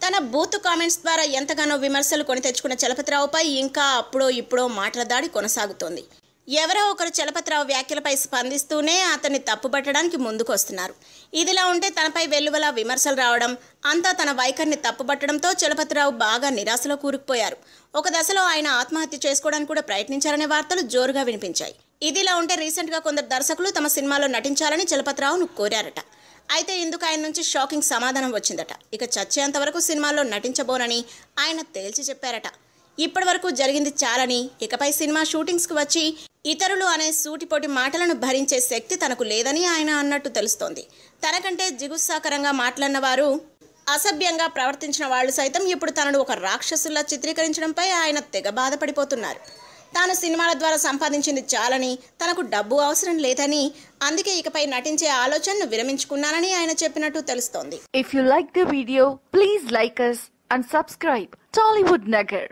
తన booth comments ద్వారా ఎంతగానో విమర్శలు కొని తెచ్చుకున్న చలపతిరావుపై ఇంకా అప్పుడో ఇప్పుడో మాటల దాడి కొనసాగుతోంది. ఎవరో ఒకరు చలపతిరావు వ్యాఖ్యలపై స్పందిస్తూనే అతన్ని తప్పుపట్టడానికి ముందుకు వస్తున్నారు. ఇదిలా ఉంటే తనపై వెల్లువలా విమర్శలు రావడం, అంతా తన వైఖరిని తప్పుపట్టడంతో చలపతిరావు బాగా నిరాశలో కూరుకుపోయారు. ఒక దశలో ఆయన ఆత్మహత్య చేసుకోవడానికి కూడా ప్రయత్నించారనే వార్తలు జోరుగా వినిపించాయి. ఇదిలా ఉంటే రీసెంట్గా కొందరు దర్శకులు తమ సినిమాలో నటించాలని చలపతిరావును కోరారట. అయితే ఇందుకు ఆయన నుంచి షాకింగ్ సమాధానం వచ్చిందట. ఇక చచ్చేంత వరకు సినిమాల్లో నటించబోనని ఆయన తేల్చి చెప్పారట. ఇప్పటి వరకు జరిగింది చాలని, ఇకపై సినిమా షూటింగ్స్కి వచ్చి ఇతరులు అనే సూటిపోటి మాటలను భరించే శక్తి తనకు లేదని ఆయన అన్నట్టు తెలుస్తోంది. తనకంటే జిగుత్సాకరంగా మాట్లాడిన వారు, అసభ్యంగా ప్రవర్తించిన వాళ్ళు సైతం ఇప్పుడు తనను ఒక రాక్షసుల్లా చిత్రీకరించడంపై ఆయన తెగ బాధపడిపోతున్నారు. తాను సినిమాల ద్వారా సంపాదించింది చాలని, తనకు డబ్బు అవసరం లేదని, అందుకే ఇకపై నటించే ఆలోచనను విరమించుకున్నానని ఆయన చెప్పినట్టు తెలుస్తోంది. If you like the video, please like us and subscribe Tollywood Nagar.